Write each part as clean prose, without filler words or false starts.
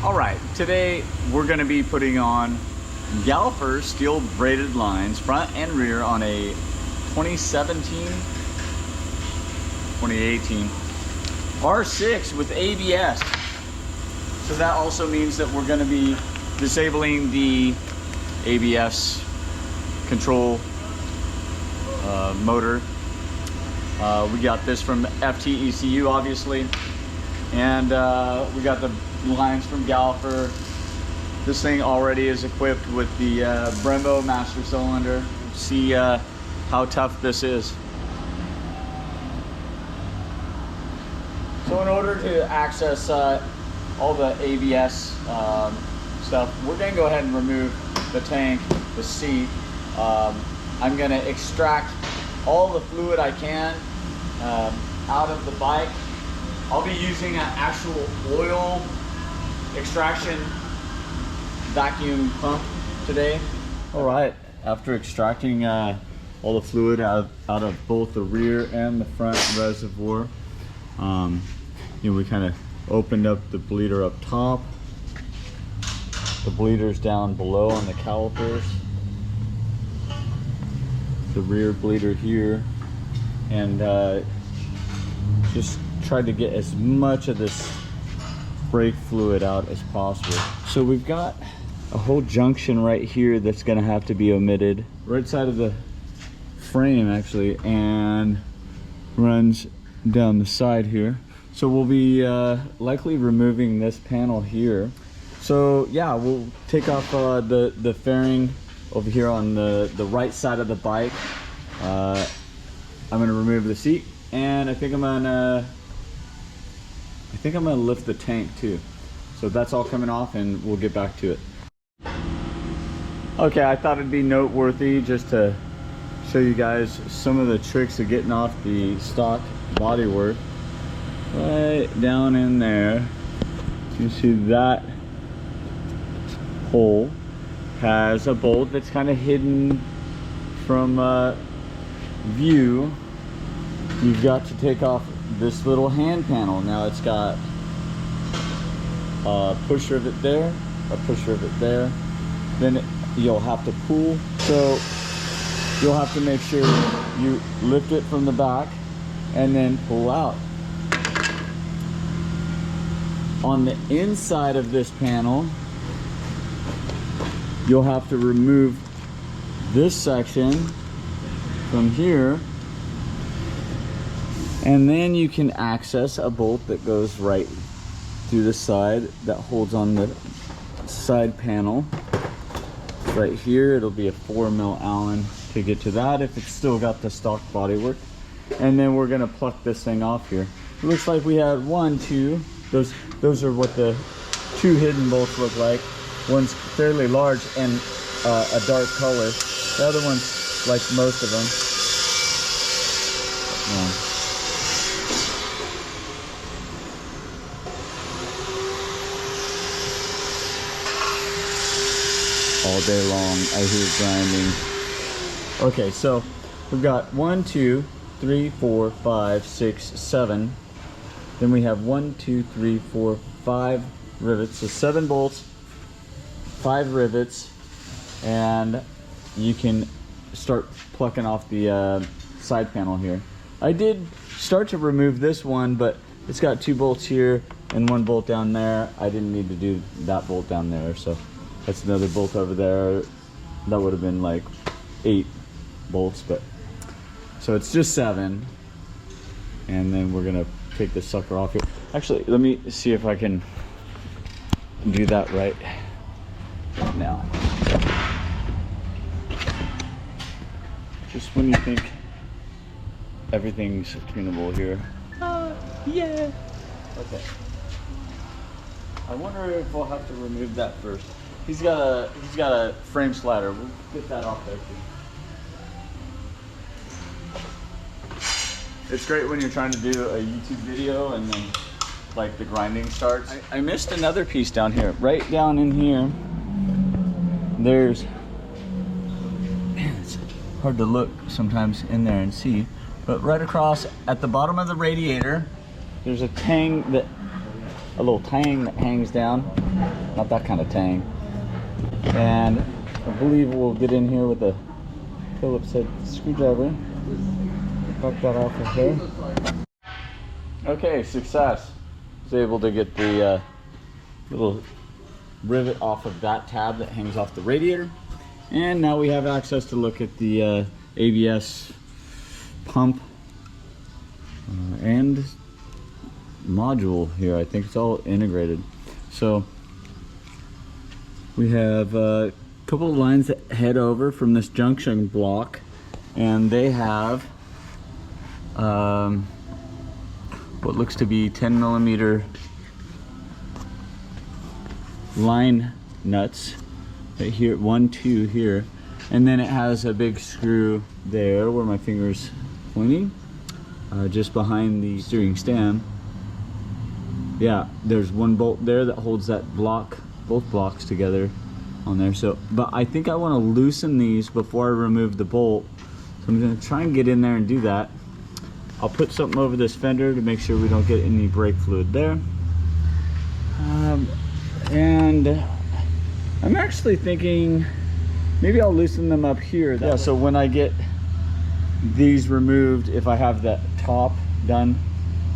All right, today we're going to be putting on Galfer steel braided lines front and rear on a 2018 R6 with ABS. So that also means that we're going to be disabling the ABS control motor. We got this from FTECU, obviously, and we got the lines from Galfer. This thing already is equipped with the Brembo master cylinder. See how tough this is. So in order to access all the ABS stuff, we're going to go ahead and remove the tank, the seat. I'm going to extract all the fluid I can out of the bike. I'll be using an actual oil extraction vacuum pump today. All right, after extracting all the fluid out of both the rear and the front reservoir, we kind of opened up the bleeder up top, the bleeders down below on the calipers, the rear bleeder here, and just tried to get as much of this brake fluid out as possible. So we've got a whole junction right here that's going to have to be omitted, right side of the frame actually, and runs down the side here. So we'll be likely removing this panel here. So yeah, we'll take off the fairing over here on the right side of the bike. I'm gonna remove the seat, and I think I'm gonna lift the tank too. So that's all coming off, and we'll get back to it. Okay, I thought it'd be noteworthy just to show you guys some of the tricks of getting off the stock bodywork. Right down in there, you see that hole has a bolt that's kind of hidden from view. You've got to take off this little hand panel. Now it's got a pusher of it there, a pusher of it there. Then you'll have to pull. So you'll have to make sure you lift it from the back and then pull out. On the inside of this panel, you'll have to remove this section from here, and then you can access a bolt that goes right through the side that holds on the side panel. Right here, it'll be a 4mm Allen to get to that if it's still got the stock bodywork. And then we're gonna pluck this thing off here. It looks like we had 1, 2. Those are what the 2 hidden bolts look like. One's fairly large and a dark color. The other one's like most of them. All day long I hear grinding. Okay, so we've got 1, 2, 3, 4, 5, 6, 7. Then we have 1, 2, 3, 4, 5 rivets. So 7 bolts, 5 rivets, and you can start plucking off the side panel here. I did start to remove this one, but it's got 2 bolts here and 1 bolt down there. I didn't need to do that bolt down there, so that's another bolt over there. That would have been like 8 bolts, but so it's just 7. And then we're gonna take this sucker off here. Actually, let me see if I can do that right now. Just when you think everything's tunable here. Yeah. Okay. I wonder if we'll have to remove that first. He's got a frame slider. We'll get that off there too. It's great when you're trying to do a YouTube video and then like the grinding starts. I missed another piece down here. Right down in here, there's, man, it's hard to look sometimes in there and see, but right across at the bottom of the radiator, there's a tang that a little tang that hangs down. Not that kind of tang. And I believe we'll get in here with a Phillips head screwdriver. Buck that off of here. Okay, success. Was able to get the little rivet off of that tab that hangs off the radiator. And now we have access to look at the ABS pump and module here. I think it's all integrated. So we have a couple of lines that head over from this junction block, and they have what looks to be 10mm line nuts right here, 1, 2 here, and then it has a big screw there where my finger's pointing, just behind the steering stem. Yeah, there's one bolt there that holds that block, both blocks together on there. So, but I think I want to loosen these before I remove the bolt, so I'm going to try and get in there and do that. I'll put something over this fender to make sure we don't get any brake fluid there. And I'm actually thinking maybe I'll loosen them up here. Yeah, so when I get these removed, if I have that top done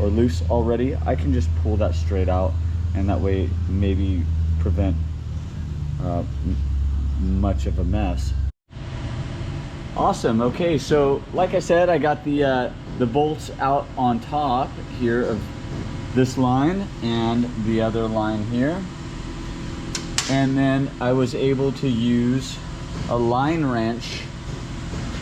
or loose already, I can just pull that straight out, and that way maybe prevent much of a mess. Awesome. Okay, so like I said, I got the bolts out on top here of this line and the other line here, and then I was able to use a line wrench,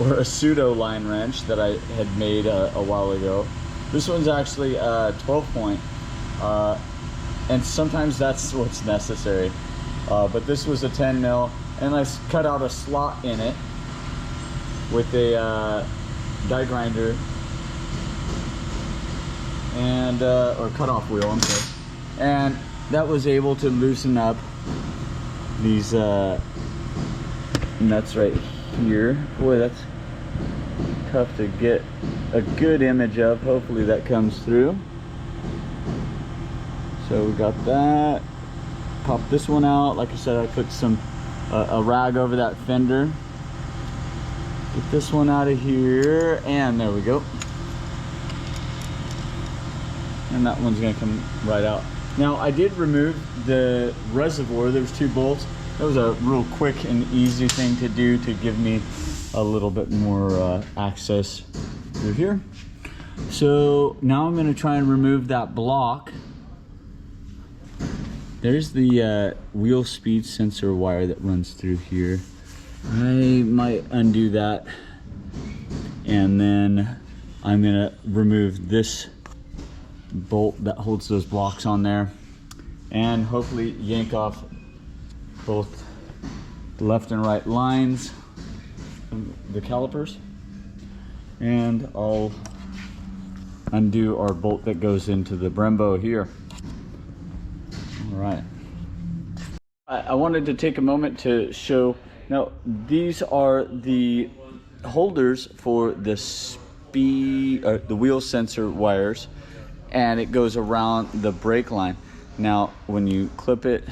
or a pseudo line wrench that I had made a while ago. This one's actually a 12-point, and sometimes that's what's necessary, but this was a 10mm, and I cut out a slot in it with a die grinder and or cutoff wheel, I'm sorry, and that was able to loosen up these nuts right here. Boy, that's tough to get a good image of. Hopefully that comes through. So we got that. Pop this one out. Like I said, I put some a rag over that fender. Get this one out of here, and there we go. And that one's gonna come right out. Now I did remove the reservoir. There was 2 bolts. That was a real quick and easy thing to do to give me a little bit more access through here. So now I'm gonna try and remove that block. There's the wheel speed sensor wire that runs through here. I might undo that, and then I'm gonna remove this bolt that holds those blocks on there, and hopefully yank off both left and right lines of the calipers, and I'll undo our bolt that goes into the Brembo here. All right, I wanted to take a moment to show. Now, these are the holders for the the wheel sensor wires, and it goes around the brake line. Now, when you clip it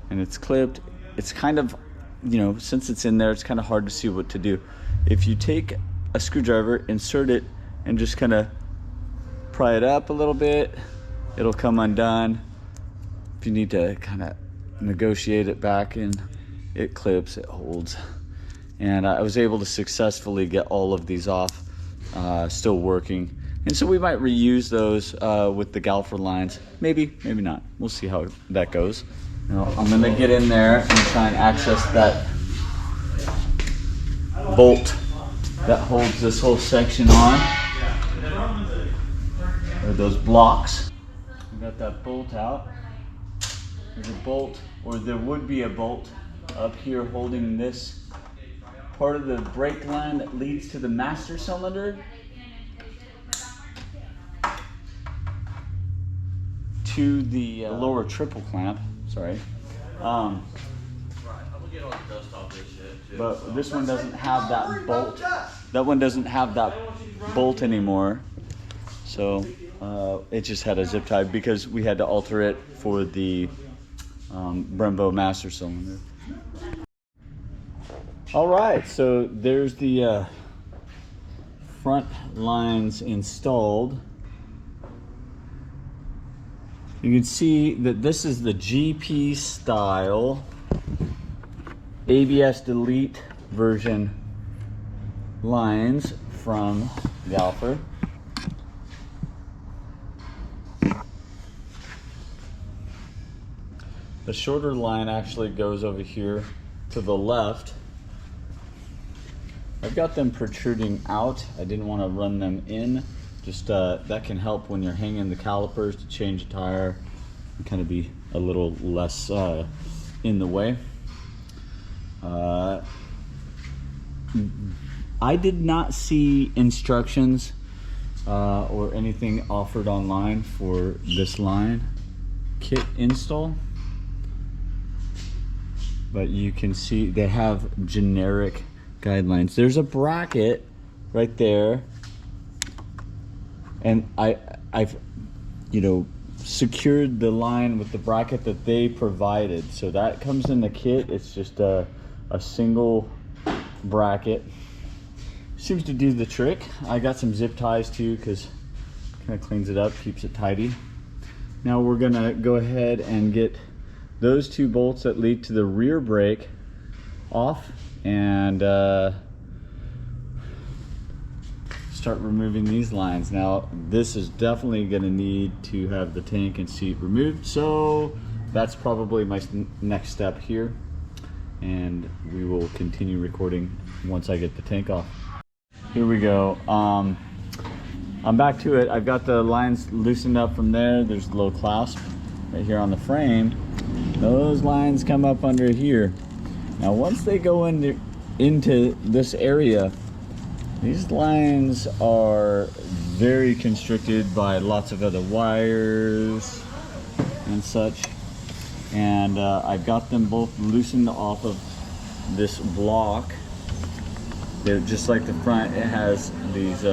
and it's clipped, it's kind of, you know, since it's in there, it's kind of hard to see what to do. If you take a screwdriver, insert it, and just kind of pry it up a little bit, it'll come undone. If you need to kind of negotiate it back in, it clips, it holds. And I was able to successfully get all of these off, still working. And so we might reuse those with the Galfer lines. Maybe, maybe not. We'll see how that goes. Now, I'm gonna get in there and try and access that bolt that holds this whole section on, or those blocks. We got that bolt out. There's a bolt, or there would be a bolt up here holding this part of the brake line that leads to the master cylinder to the lower triple clamp. Sorry. But this one doesn't have that bolt. That one doesn't have that bolt anymore. So it just had a zip tie because we had to alter it for the Brembo master cylinder. All right, so there's the front lines installed. You can see that this is the GP style ABS delete version lines from Galfer. The shorter line actually goes over here to the left. I've got them protruding out. I didn't want to run them in. Just that can help when you're hanging the calipers to change a tire and kind of be a little less in the way. I did not see instructions or anything offered online for this line kit install, but you can see they have generic guidelines. There's a bracket right there, and I've secured the line with the bracket that they provided, so that comes in the kit. It's just a single bracket. Seems to do the trick. I got some zip ties too, because kind of cleans it up, keeps it tidy. Now we're gonna go ahead and get those two bolts that lead to the rear brake off and start removing these lines. Now this is definitely going to need to have the tank and seat removed, so that's probably my next step here, and we will continue recording once I get the tank off. Here we go. I'm back to it. I've got the lines loosened up from there. There's a little clasp right here on the frame. Those lines come up under here. Now once they go into this area, these lines are very constricted by lots of other wires and such, and I've got them both loosened off of this block. They're just like the front. It has these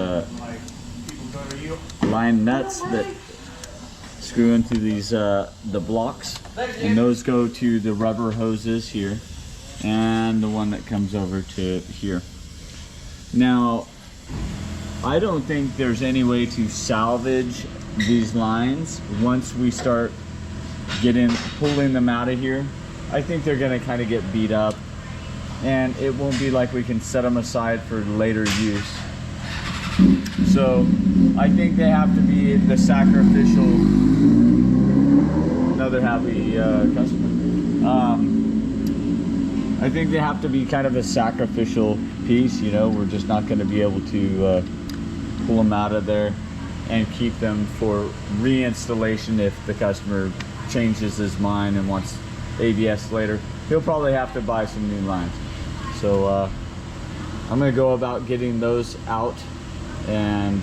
line nuts that screw into these the blocks, and those go to the rubber hoses here, and the one that comes over to here. Now, I don't think there's any way to salvage these lines once we start pulling them out of here. I think they're gonna kind of get beat up, and it won't be like we can set them aside for later use. So I think they have to be the sacrificial, another happy customer. I think they have to be kind of a sacrificial piece, we're just not going to be able to pull them out of there and keep them for reinstallation if the customer changes his mind and wants ABS later. He'll probably have to buy some new lines. So I'm going to go about getting those out, and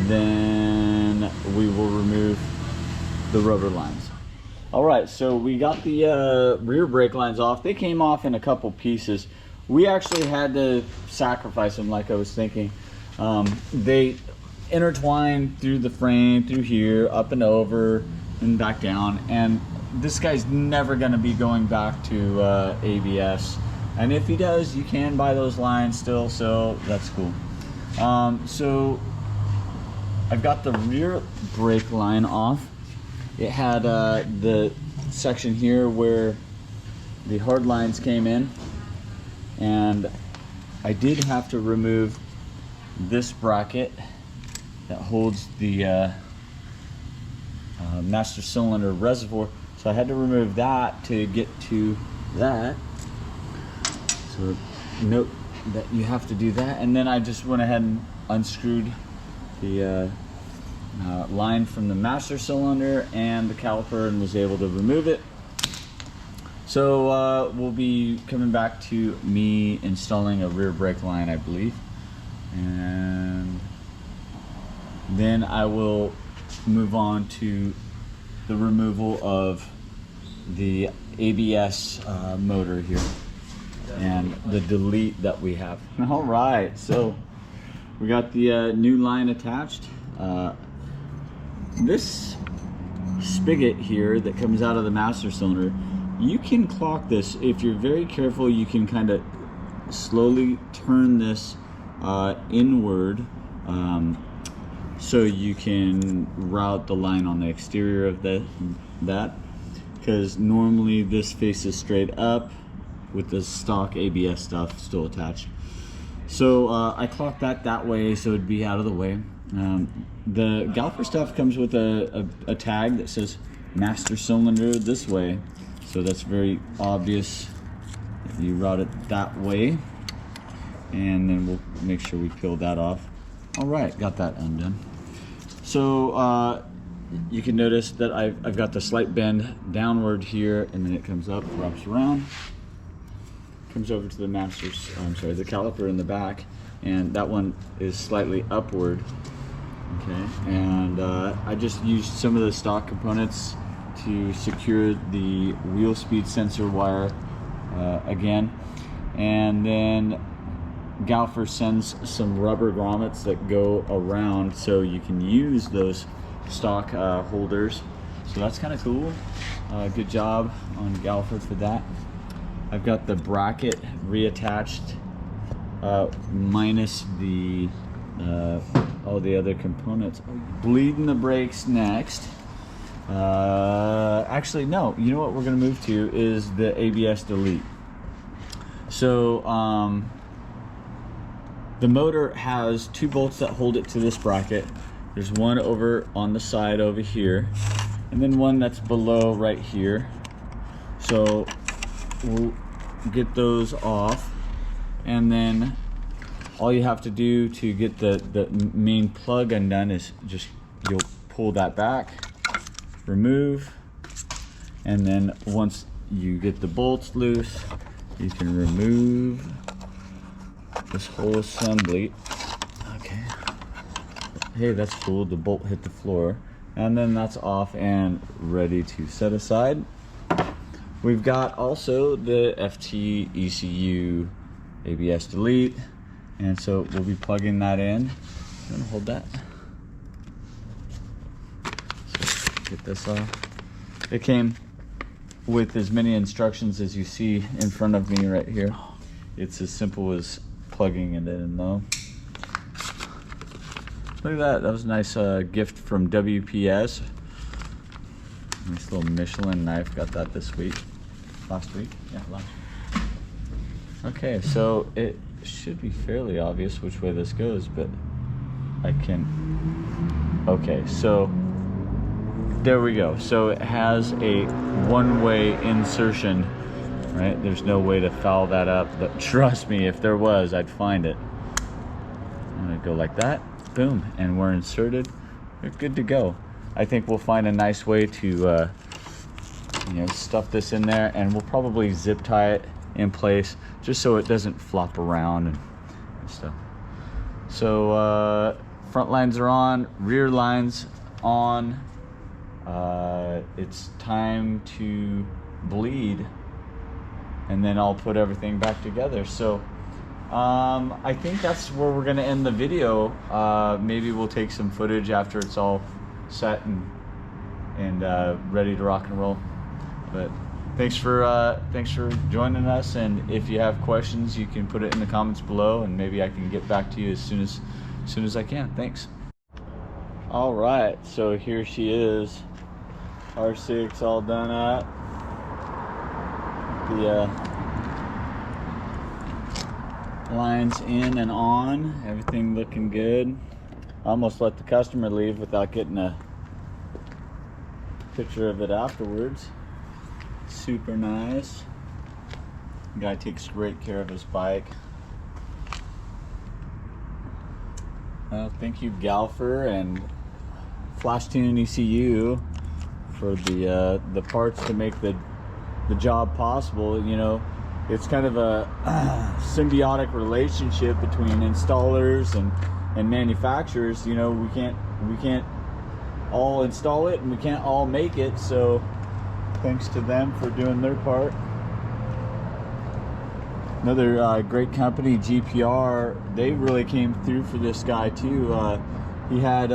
then we will remove the rubber lines. All right, so we got the rear brake lines off. They came off in a couple pieces. We actually had to sacrifice them, like I was thinking. They intertwined through the frame, through here, up and over, and back down. And this guy's never gonna be going back to ABS. And if he does, you can buy those lines still, so that's cool. So I've got the rear brake line off. It had the section here where the hard lines came in, and I did have to remove this bracket that holds the master cylinder reservoir, so I had to remove that to get to that. So note that you have to do that, and then I just went ahead and unscrewed the line from the master cylinder and the caliper and was able to remove it. So we'll be coming back to me installing a rear brake line, I believe, and then I will move on to the removal of the ABS motor here and the delete that we have. All right, so we got the new line attached. This spigot here that comes out of the master cylinder, you can clock this. If you're very careful, you can kind of slowly turn this inward, so you can route the line on the exterior of that, because normally this faces straight up with the stock ABS stuff still attached. So I clocked that way so it'd be out of the way. The Galfer stuff comes with a tag that says master cylinder this way, so that's very obvious. You route it that way, and then we'll make sure we peel that off. All right, got that undone. So you can notice that I've got the slight bend downward here, and then it comes up, wraps around, comes over to the the caliper in the back, and that one is slightly upward. Okay, and I just used some of the stock components to secure the wheel speed sensor wire again, and then Galfer sends some rubber grommets that go around so you can use those stock holders. So that's kind of cool. Good job on Galfer for that. I've got the bracket reattached, minus the all the other components. Bleeding the brakes next. Actually, no. You know what we're going to move to is the ABS delete. So the motor has 2 bolts that hold it to this bracket. There's one over on the side over here, and then one that's below right here. So we'll get those off, and then all you have to do to get the main plug undone is just you'll pull that back, remove, and then once you get the bolts loose, you can remove this whole assembly. Okay. Hey, that's cool. The bolt hit the floor, and then that's off and ready to set aside. We've got also the FT ECU ABS delete, and so we'll be plugging that in. I'm gonna hold that. So get this off. It came with as many instructions as you see in front of me right here. It's as simple as plugging it in though. Look at that. That was a nice gift from WPS. Nice little Michelin knife. Got that this week. Last week? Yeah, last week. Okay, so it should be fairly obvious which way this goes, but I can... Okay, so there we go. So it has a one-way insertion, right? There's no way to foul that up, but trust me, if there was, I'd find it. I'm gonna go like that, boom, and we're inserted. We're good to go. I think we'll find a nice way to stuff this in there, and we'll probably zip tie it in place just so it doesn't flop around and stuff. So front lines are on, rear lines on. It's time to bleed, and then I'll put everything back together. So I think that's where we're gonna end the video. Maybe we'll take some footage after it's all set and ready to rock and roll. But thanks for joining us, and if you have questions, you can put it in the comments below, and maybe I can get back to you as soon as I can. Thanks. All right, so here she is, R6 all done up. The lines in and on, everything looking good. I almost let the customer leave without getting a picture of it afterwards. Super nice. The guy takes great care of his bike. Thank you, Galfer and Flashtune ECU, for the parts to make the job possible. You know, it's kind of a symbiotic relationship between installers and manufacturers. You know, we can't all install it, and we can't all make it, so thanks to them for doing their part. Another great company, GPR, they really came through for this guy too. he had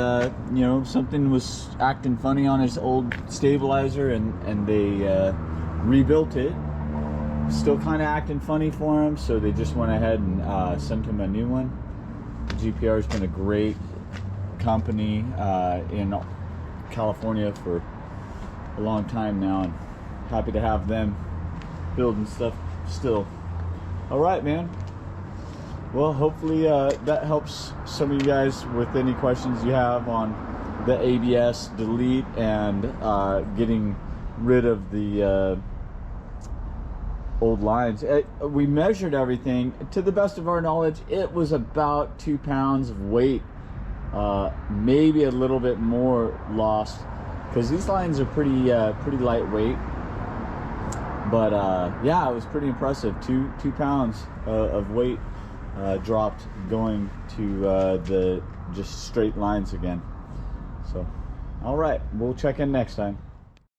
you know, something was acting funny on his old stabilizer, and they rebuilt it. Still kind of acting funny for him, so they just went ahead and sent him a new one. GPR has been a great company in California for a long time now, and happy to have them building stuff still. All right, man. Well, hopefully that helps some of you guys with any questions you have on the ABS delete and getting rid of the old lines. We measured everything. To the best of our knowledge, it was about 2 pounds of weight, maybe a little bit more lost, because these lines are pretty lightweight. But yeah, it was pretty impressive. 2 pounds of weight dropped going to the just straight lines again. So all right, we'll check in next time.